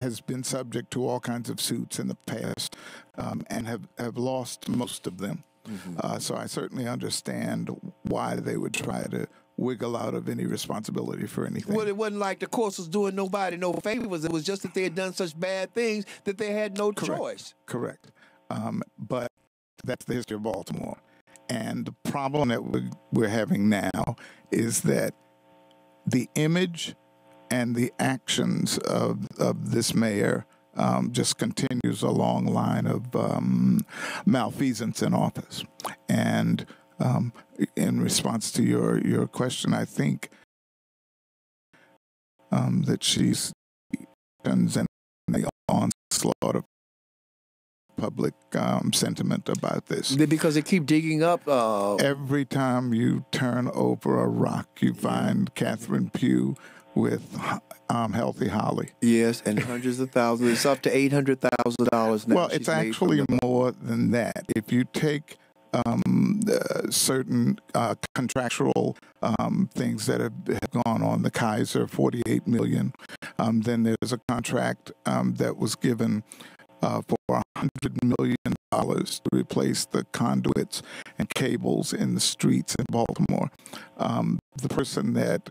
has been subject to all kinds of suits in the past, and have lost most of them. So I certainly understand why they would try to wiggle out of any responsibility for anything. Well, it wasn't like the courts was doing nobody no favors. It was just that they had done such bad things that they had no choice. Correct. But that's the history of Baltimore. And the problem that we're having now is that the image and the actions of this mayor just continues a long line of malfeasance in office. And in response to your question, I think that she's and the onslaught of public sentiment about this. Because they keep digging up. Every time you turn over a rock, you find Catherine Pugh with Healthy Holly. Yes, and hundreds of thousands. It's up to $800,000 now. Well, it's actually more than that. If you take certain contractual things that have gone on, the Kaiser, $48 million. Then there's a contract that was given for $100 million to replace the conduits and cables in the streets in Baltimore. The person that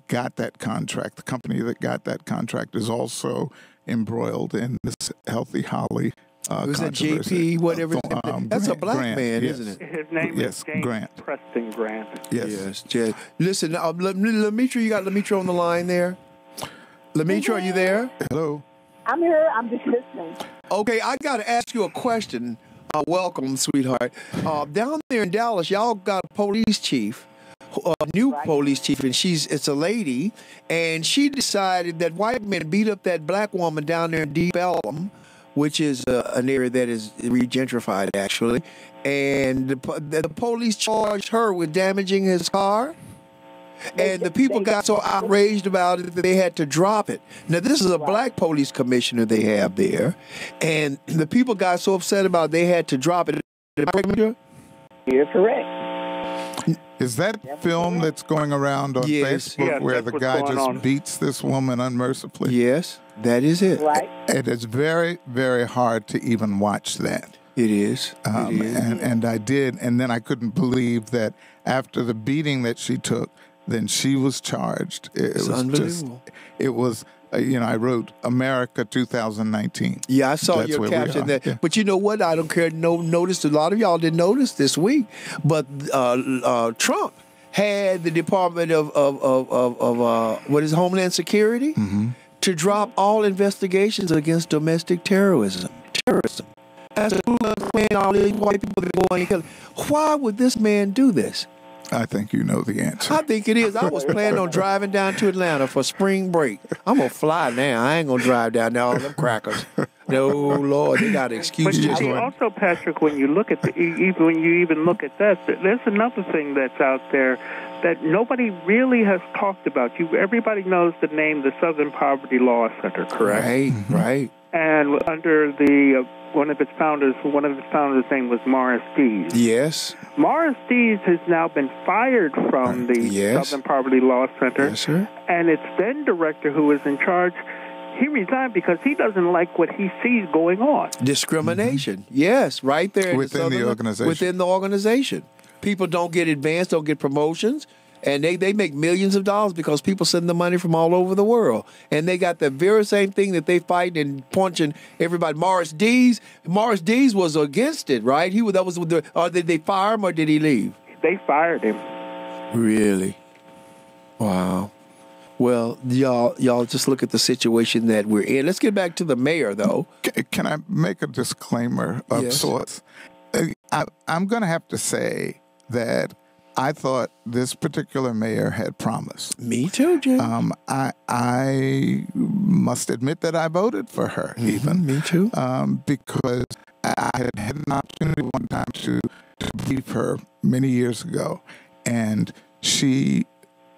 got that contract, the company that got that contract, is also embroiled in this Healthy Holly was that JP, whatever? That's a black Grant, man, yes. isn't it? His name is James Grant. Preston Grant. Yes. Yes. Listen, Lemitra, you got Lemitra on the line there? Lemitra, are you there? Hello. I'm here. I'm just listening. Okay, I got to ask you a question. Welcome, sweetheart. Down there in Dallas, y'all got a police chief, a new police chief, and it's a lady, and she decided that white men beat up that black woman down there in Deep Ellum, which is an area that is regentrified, actually, and the police charged her with damaging his car. And the people got so outraged about it that they had to drop it. Now, this is a black police commissioner they have there. And the people got so upset about it, they had to drop it. You're correct. Is that film that's going around on Facebook where the guy just beats this woman unmercifully? Yes, that is it. Right. It is very, very hard to even watch that. It is. And I did. And then I couldn't believe that after the beating that she took, then she was charged. It was unbelievable. I wrote America 2019. Yeah, I saw your caption there. Yeah. But you know what? I don't care. Notice a lot of y'all didn't notice this week, but Trump had the Department of what is Homeland Security to drop all investigations against domestic terrorism. That's all these white people that go and kill. Why would this man do this? I think you know the answer. I think it is. I was planning on driving down to Atlanta for spring break. I'm going to fly now. I ain't going to drive down there all them crackers. No, Lord, they got excuses. But also, Patrick, when you look at even look at that, there's another thing that's out there that nobody really has talked about. Everybody knows the name, the Southern Poverty Law Center, correct? Right. And under the one of its founders' name was Morris Dees. Yes. Morris Dees has now been fired from the Southern Poverty Law Center. Yes, sir. And its then director, who is in charge, he resigned because he doesn't like what he sees going on. Discrimination. Yes, right there. Within the organization. Within the organization. People don't get advanced, don't get promotions. And they make millions of dollars because people send the money from all over the world. And they got the very same thing that they fight and punching everybody. Morris Dees was against it, right? Did they fire him or did he leave? They fired him. Really? Wow. Well, y'all just look at the situation that we're in. Let's get back to the mayor, though. Can I make a disclaimer of sorts? I'm going to have to say that I thought this particular mayor had promise. Me too, Jim. I must admit that I voted for her, even. Me too. Because I had an opportunity one time to brief her many years ago, and she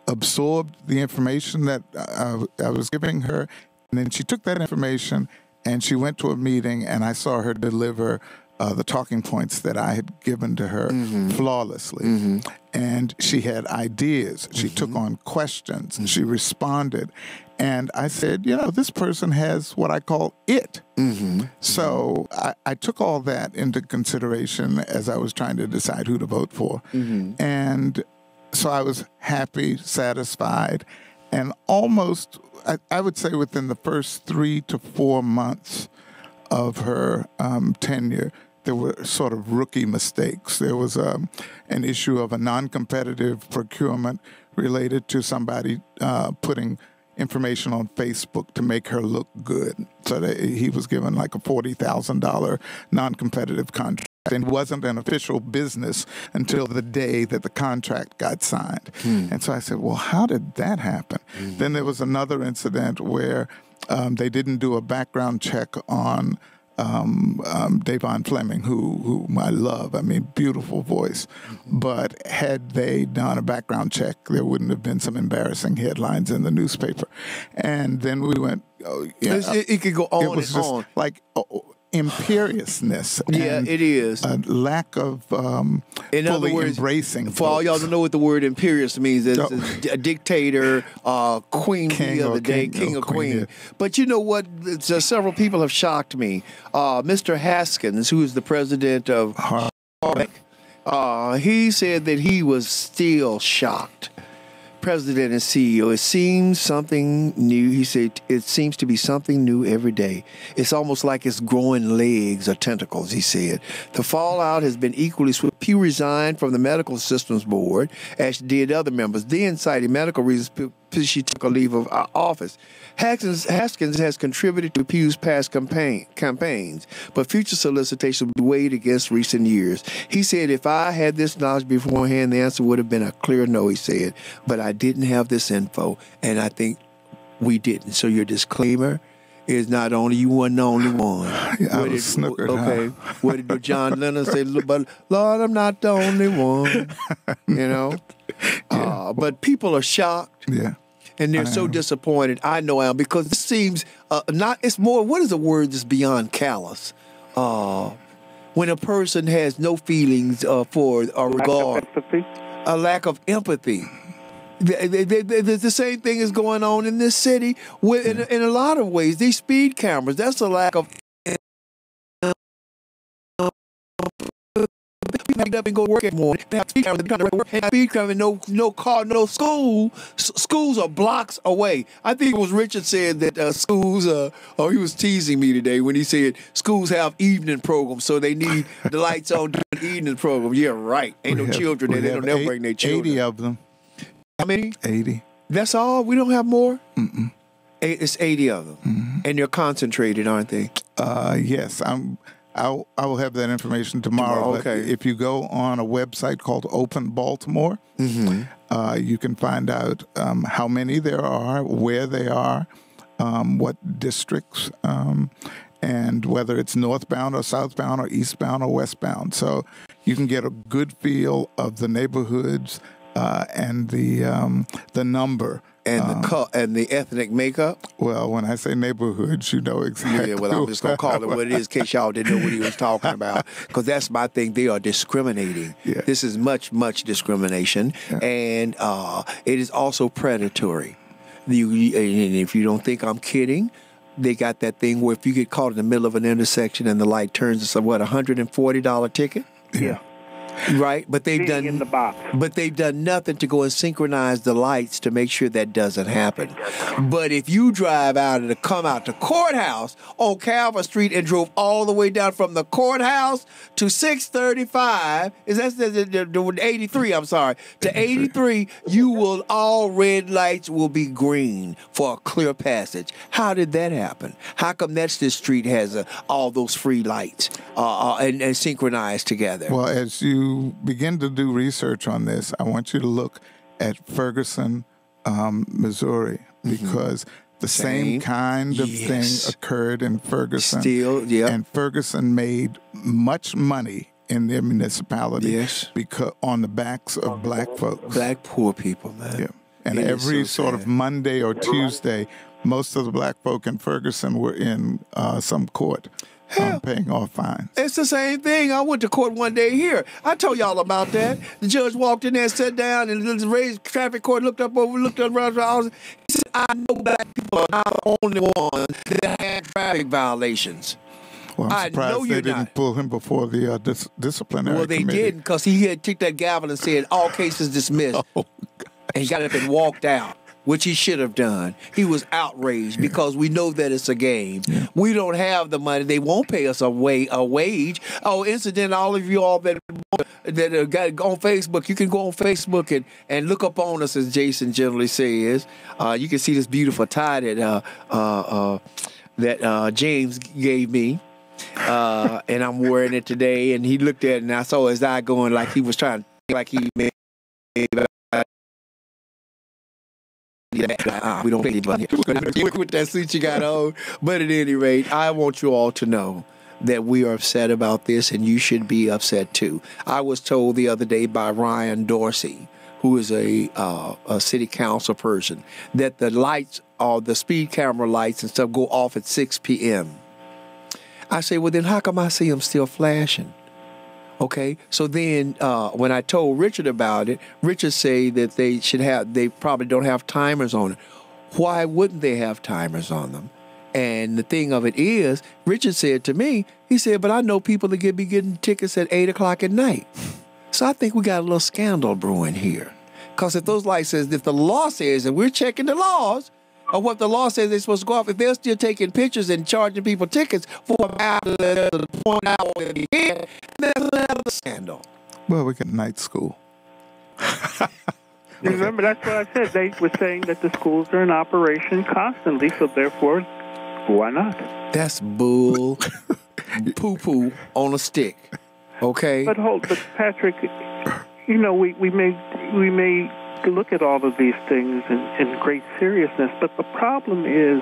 absorbed the information that I was giving her, and then she took that information and she went to a meeting, and I saw her deliver the talking points that I had given to her flawlessly. and she had ideas. She took on questions, and she responded. And I said, this person has what I call it. So I took all that into consideration as I was trying to decide who to vote for. And so I was happy, satisfied, and almost, I would say within the first 3 to 4 months of her tenure, there were sort of rookie mistakes. There was an issue of a non-competitive procurement related to somebody putting information on Facebook to make her look good. So that he was given like a $40,000 non-competitive contract. And it wasn't an official business until the day that the contract got signed. And so I said, well, how did that happen? Then there was another incident where they didn't do a background check on Davon Fleming, whom I love. I mean, beautiful voice. But had they done a background check, there wouldn't have been some embarrassing headlines in the newspaper. And then we went, it could go on it was and just on. like imperiousness. Yeah, and it is. a lack of In other fully words, embracing for all y'all folks. to know what the word imperious means, it's a dictator, queen King the or other day, king, king or queen, queen. yeah. But you know what? Several people have shocked me. Mr. Haskins, who is the president of Harvard, he said that he was still shocked. President and CEO, it seems something new. He said, it seems to be something new every day. It's almost like it's growing legs or tentacles, he said. The fallout has been equally swift. He resigned from the Medical Systems Board, as did other members, then citing medical reasons. She took a leave of office. Haskins has contributed to Pew's past campaigns, but future solicitations will be weighed against recent years. He said, if I had this knowledge beforehand, the answer would have been a clear no, he said. But I didn't have this info, and I think we didn't. So your disclaimer is not only you weren't the only one. I was snookered. Okay. What did John Lennon say? But Lord, I'm not the only one. But people are shocked. Yeah. And they're so disappointed. I know I am, because it seems it's more, what is a word that's beyond callous? When a person has no feelings for or regard, a lack of empathy. The same thing is going on in this city in a lot of ways. These speed cameras, that's a lack of pick up and go to work every morning. They have speed cameras. Speed cameras, no car, no school. Schools are blocks away. I think it was Richard said that schools. He was teasing me today when he said schools have evening programs, so they need the lights on during the evening program. Yeah, right. Ain't no children there. They don't never bring their children. 80 of them. How many? 80. That's all? We don't have more? Mm-mm. It's 80 of them, and they're concentrated, aren't they? Yes, I will have that information tomorrow. Okay. But if you go on a website called Open Baltimore, you can find out how many there are, where they are, what districts, and whether it's northbound or southbound or eastbound or westbound. So you can get a good feel of the neighborhoods and the number. And and the ethnic makeup? Well, when I say neighborhoods, you know exactly. Yeah, well, I'm just going to call it what it is in case y'all didn't know what he was talking about. Because that's my thing. They are discriminating. Yeah. This is much discrimination. Yeah. And it is also predatory. And if you don't think I'm kidding, they got that thing where if you get caught in the middle of an intersection and the light turns, it's a, $140 ticket? Yeah. Right, but they've Being in the box. But they've done nothing to go and synchronize the lights to make sure that doesn't happen. But if you drive out and come out to courthouse on Calvert Street and drove all the way down from the courthouse to 635, is that the 83? I'm sorry, to 83, all red lights will be green for a clear passage. How did that happen? How come this street has all those free lights and synchronized together? Well, as you begin to do research on this, I want you to look at Ferguson, Missouri, because the same kind of thing occurred in Ferguson. Still, yeah. And Ferguson made much money in their municipality because on the backs of black folks. Black poor people, man. Yeah. And every sort of Monday or Tuesday, most of the black folk in Ferguson were in some court. paying off fines. It's the same thing. I went to court one day here. I told y'all about that. The judge walked in there, sat down, and the raised traffic court looked around. He said, I know black people are not the only ones that had traffic violations. Well, I'm surprised they didn't pull him before the disciplinary committee. Well, they didn't, because he had kicked that gavel and said, all cases dismissed. Oh, and he got up and walked out, which he should have done. He was outraged because we know that it's a game. Yeah. We don't have the money. They won't pay us a wage. Oh, incident, all of you all that got on Facebook, you can go on Facebook and look up on us, as Jason generally says. You can see this beautiful tie that James gave me. And I'm wearing it today. And he looked at it, and I saw his eye going like he was trying to, like he made. We don't pay money with that suit you got on. But at any rate, I want you all to know that we are upset about this, and you should be upset too. I was told the other day by Ryan Dorsey, who is a city council person, that the lights, the speed camera lights and stuff, go off at 6 p.m. I say, well, then how come I see them still flashing? Okay, so then when I told Richard about it, Richard said that they probably don't have timers on it. Why wouldn't they have timers on them? And the thing of it is, Richard said to me, he said, but I know people that be getting tickets at 8 o'clock at night. So I think we got a little scandal brewing here. Because if those lights says, if the law says, and we're checking the laws, or what the law says they're supposed to go off, if they're still taking pictures and charging people tickets for about the point hour that they get, that's another scandal. Well, we got night school. Remember, that's what I said. They were saying that the schools are in operation constantly, so therefore, why not? That's bull poo-poo on a stick, okay? But Patrick, you know, we may look at all of these things in great seriousness, but the problem is,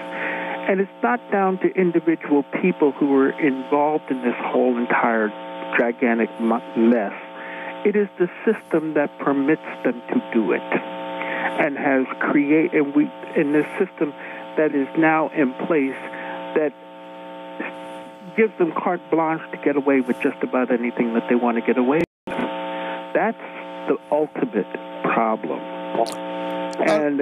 and it's not down to individual people who are involved in this whole entire gigantic mess. It is the system that permits them to do it, and has created in this system that is now in place that gives them carte blanche to get away with just about anything that they want to get away with. That's the ultimate problem. And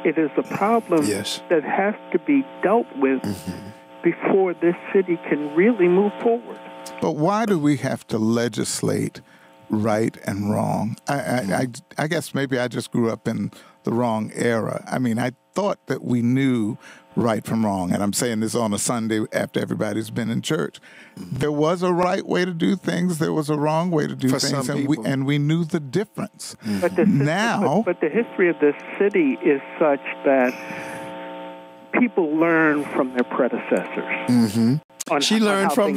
it is a problem that has to be dealt with before this city can really move forward. But why do we have to legislate right and wrong? I guess maybe I just grew up in the wrong era. I mean, I thought that we knew right from wrong, and I'm saying this on a Sunday after everybody's been in church. There was a right way to do things. There was a wrong way to do things, and we knew the difference. But the history of this city is such that people learn from their predecessors. She learned from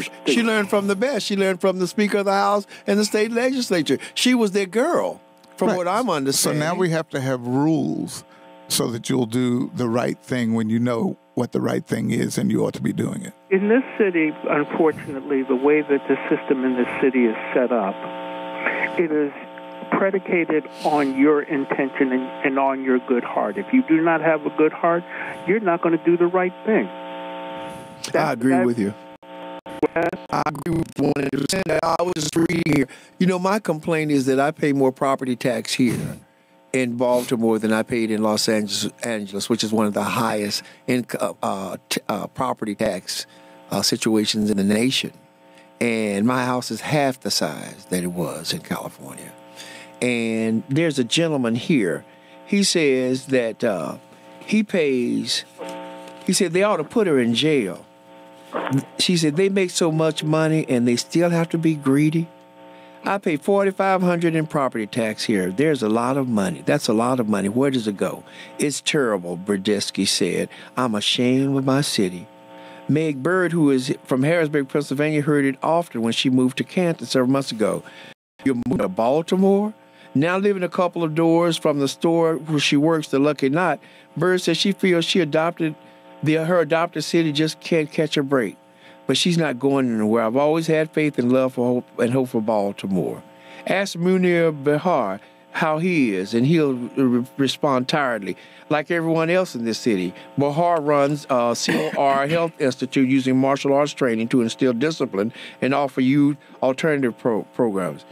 the best. She learned from the Speaker of the House and the state legislature. She was their girl, from what I'm understanding. So now we have to have rules so that you'll do the right thing when you know what the right thing is and you ought to be doing it. In this city, unfortunately, the way that the system in this city is set up, it is predicated on your intention and on your good heart. If you do not have a good heart, you're not going to do the right thing. I agree with you. I agree with 100%. I was just reading here. You know, my complaint is that I pay more property tax here in Baltimore than I paid in Los Angeles, which is one of the highest property tax situations in the nation. And my house is half the size that it was in California. And there's a gentleman here. He says that he said they ought to put her in jail. She said they make so much money and they still have to be greedy. I pay $4,500 in property tax here. There's a lot of money. That's a lot of money. Where does it go? It's terrible, Berdesky said. I'm ashamed of my city. Meg Bird, who is from Harrisburg, Pennsylvania, heard it often when she moved to Canton several months ago. You moved to Baltimore? Now living a couple of doors from the store where she works, the Lucky Knot, Bird says she feels her adopted city just can't catch a break. But she's not going anywhere. I've always had faith and love and hope for Baltimore. Ask Munir Behar, how he is, and he'll respond tiredly, like everyone else in this city. Bahar runs COR Health Institute using martial arts training to instill discipline and offer you alternative programs.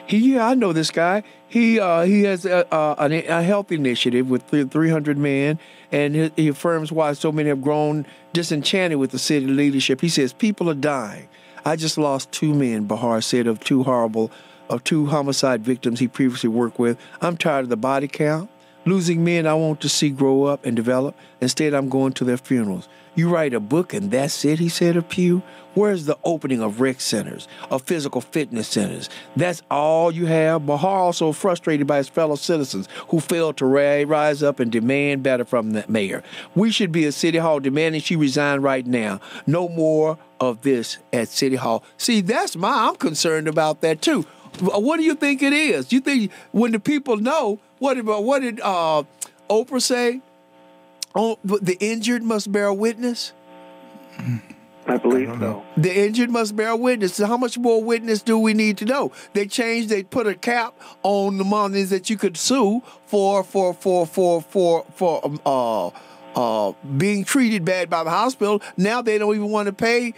I know this guy. He has a health initiative with 300 men, and he affirms why so many have grown disenchanted with the city leadership. He says, people are dying. I just lost 2 men, Bahar said, of 2 homicide victims he previously worked with. I'm tired of the body count. Losing men I want to see grow up and develop. Instead, I'm going to their funerals. You write a book and that's it, he said of Pew. Where's the opening of rec centers, of physical fitness centers? That's all you have? Bahar also frustrated by his fellow citizens who failed to rise up and demand better from the mayor. We should be at City Hall demanding she resign right now. No more of this at City Hall. See, I'm concerned about that too. What do you think it is? You think when the people know, what did Oprah say? Oh, the injured must bear witness? I believe so. The injured must bear witness. So how much more witness do we need to know? They put a cap on the monies that you could sue for being treated bad by the hospital. Now they don't even want to pay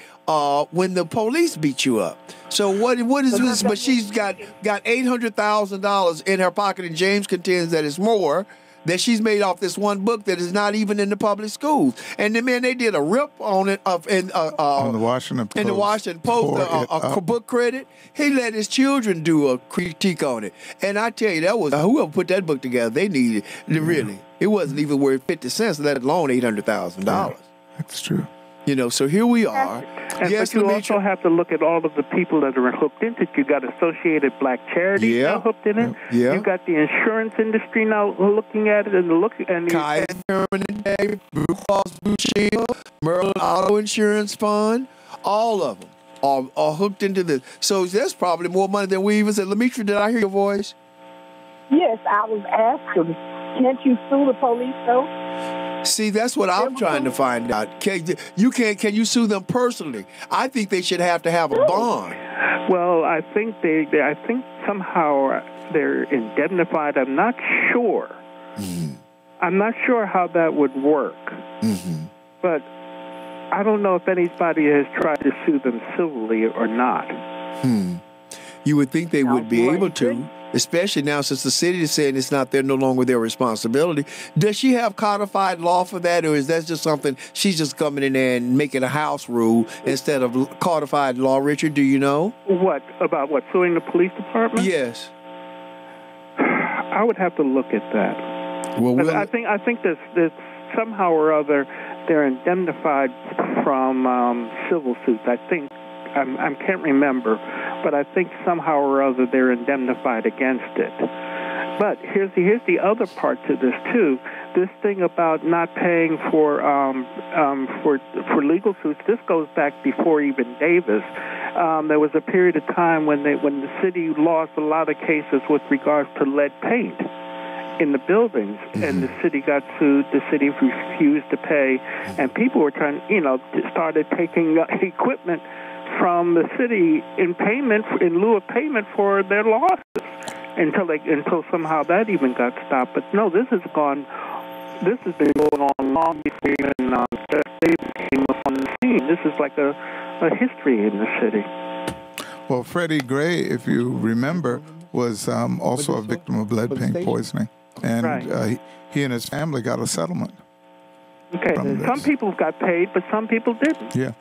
when the police beat you up. So what is this? But she's got $800,000 in her pocket, and James contends that it's more that she's made off this one book that is not even in the public schools. And then, man, they did a rip on it on the Washington Post. In the Washington Post, a book credit. He let his children do a critique on it. And I tell you, that was whoever put that book together, they needed it, really. It wasn't even worth 50 cents, let alone $800,000. Yeah, that's true. So here we are. And Yes, but you Demetria? also have to look at all of the people that are hooked into it. You got Associated Black Charities now hooked in it. Yeah. You got the insurance industry now looking at it and Kaiser Permanente, Blue Cross Blue Shield, Merlin Auto Insurance Fund, all of them are hooked into this. So there's probably more money than we even said. Demetria, did I hear your voice? Yes, I was asking, can't you sue the police, though? See, that's what I'm trying to find out. Can you sue them personally? I think they should have to have a bond. Well, I think I think somehow they're indemnified. I'm not sure. Mm-hmm. I'm not sure how that would work. Mm-hmm. But I don't know if anybody has tried to sue them civilly or not. You would think they would be able to, especially now since the city is saying it's no longer their responsibility. Does she have codified law for that, or is that just something she's just coming in there and making a house rule instead of codified law? Richard, do you know? What about suing the police department? Yes. I would have to look at that. Well, I think there's somehow or other they're indemnified from civil suits. I think I can't remember, but I think somehow or other they're indemnified against it. But here's the other part to this too. This thing about not paying for legal suits. This goes back before even Davis. There was a period of time when the city lost a lot of cases with regards to lead paint in the buildings, and the city got sued. The city refused to pay, and people were started taking equipment from the city in lieu of payment for their losses until somehow that even got stopped. But no, this has been going on long before even Davis came up on the scene. This is like a history in the city. Well, Freddie Gray, if you remember, was also a victim of lead paint poisoning. And he and his family got a settlement. Okay, some people got paid, but some people didn't. Yeah.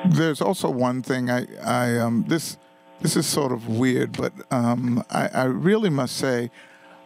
There's also one thing this is sort of weird, but I really must say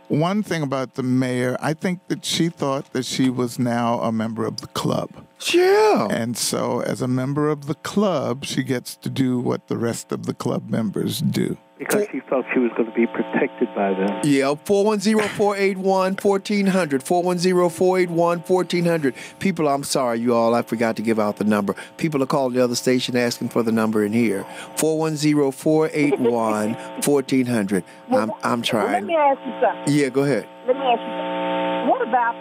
one thing about the mayor. I think that she thought that she was now a member of the club. Yeah. And so as a member of the club, she gets to do what the rest of the club members do. Because she felt she was going to be protected by them. Yeah, 410-481-1400, 410-481-1400. People, I'm sorry, you all, I forgot to give out the number. People are calling the other station asking for the number in here. 410-481-1400. I'm trying. Let me ask you something. Yeah, go ahead. Let me ask you something. What about,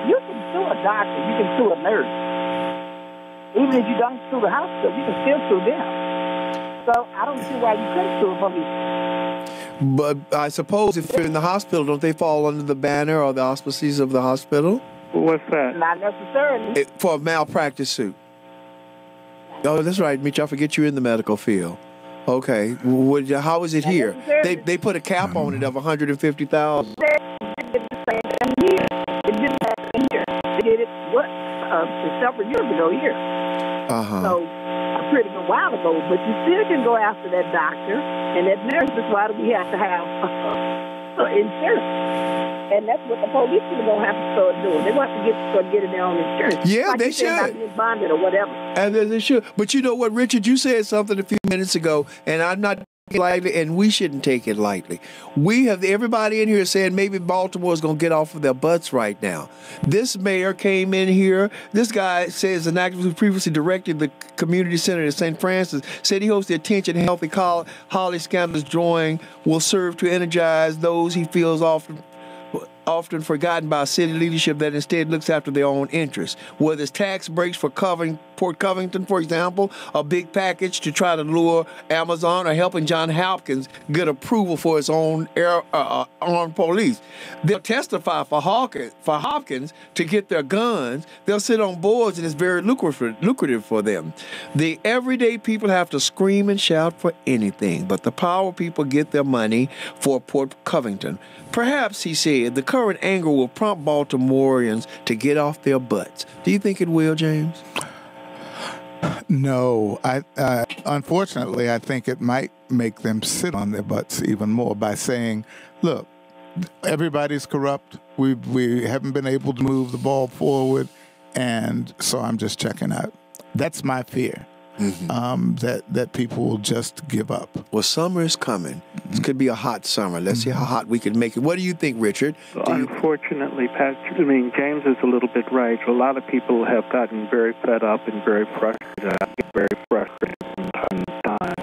you can sue a doctor, you can sue a nurse. Even if you don't sue the hospital, you can still sue them. So I don't see why you couldn't sue the police. But I suppose if you're in the hospital, don't they fall under the banner or the auspices of the hospital? What's that? Not necessarily. For a malpractice suit. Oh, that's right, Mitch. I forget you're in the medical field. Okay. How is it here? They put a cap on it of $150,000. It did the same thing here. It didn't happen here. They did it several years ago here. So a pretty good while ago. But you still can go after that doctor and that nurse. That's why we have to have insurance. And that's what the police are going to have to start doing. They want to start getting their own insurance. Yeah, like they should. Not being bonded or whatever. And they should. But you know what, Richard? You said something a few minutes ago, and I'm not taking it lightly, and we shouldn't take it lightly. We have everybody in here saying maybe Baltimore is going to get off of their butts right now. This mayor came in here. This guy says an activist who previously directed the community center in St. Francis said he hopes the attention healthy Holly scandals drawing will serve to energize those he feels often forgotten by city leadership that instead looks after their own interests. Whether it's tax breaks for Port Covington, for example, a big package to try to lure Amazon, or helping John Hopkins get approval for his own armed police. They'll testify for Hopkins to get their guns. They'll sit on boards, and it's very lucrative for them. The everyday people have to scream and shout for anything, but the power people get their money for Port Covington. Perhaps, he said, the current anger will prompt Baltimoreans to get off their butts. Do you think it will, James? No. Unfortunately, I think it might make them sit on their butts even more by saying, look, everybody's corrupt. We haven't been able to move the ball forward, and so I'm just checking out. That's my fear. That people will just give up. Well, summer is coming. It could be a hot summer. Let's see how hot we can make it. What do you think, Richard? Unfortunately, James is a little bit right. A lot of people have gotten very fed up and very frustrated. I get very frustrated from time to time.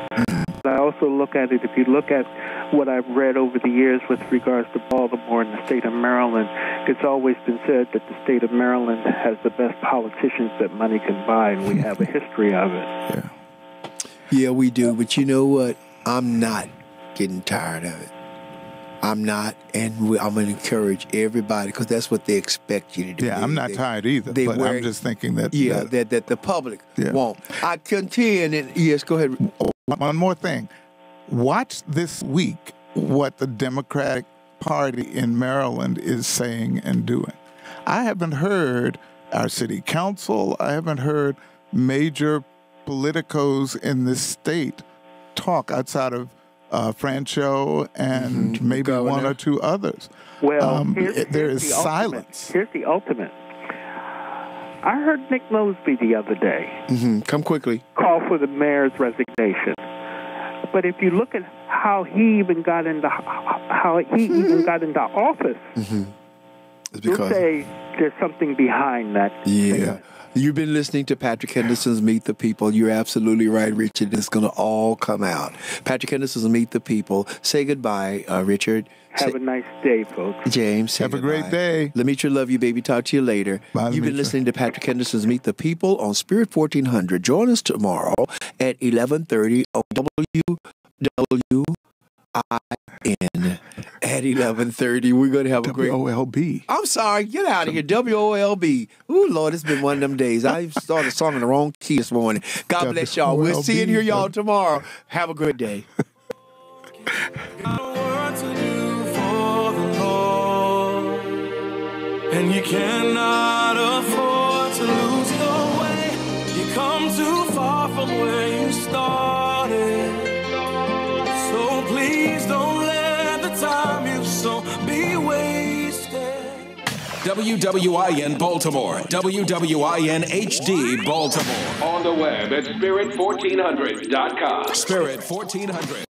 But I also look at it, if you look at what I've read over the years with regards to Baltimore and the state of Maryland, it's always been said that the state of Maryland has the best politicians that money can buy, and we have a history of it. Yeah, we do. But you know what? I'm not getting tired of it. I'm not, and I'm going to encourage everybody, because that's what they expect you to do. Yeah, I'm not tired either, but I'm just thinking that... Yeah, that the public won't. I contend, and yes, go ahead. One more thing. Watch this week what the Democratic Party in Maryland is saying and doing. I haven't heard our city council, I haven't heard major politicos in this state talk outside of Francho and maybe one or two others. Well, there is silence. Here's the ultimate. I heard Nick Mosby the other day. Come quickly. Call for the mayor's resignation. But if you look at how he even got into office, it's because you'll say there's something behind that. Yeah. You've been listening to Patrick Henderson's Meet the People. You're absolutely right, Richard. It's going to all come out. Patrick Henderson's Meet the People. Say goodbye, Richard. Have a nice day, folks. James, have a great day. Lemitra, love you, baby. Talk to you later. Bye, You've been listening to Patrick Henderson's Meet the People on Spirit 1400. Join us tomorrow at 11:30 on WWIN. At 11:30, we're going to have a great... WOLB. I'm sorry. Get out of here. WOLB. Ooh, Lord, it's been one of them days. I started a song in the wrong key this morning. God bless y'all. We'll see and hear y'all tomorrow. Have a good day. Got a word to do for the Lord, and you cannot afford to lose your way. You come too far from where you started, so please don't let the time you've sown be wasted. WWIN Baltimore, WWIN HD Baltimore. On the web at spirit1400.com. Spirit 1400.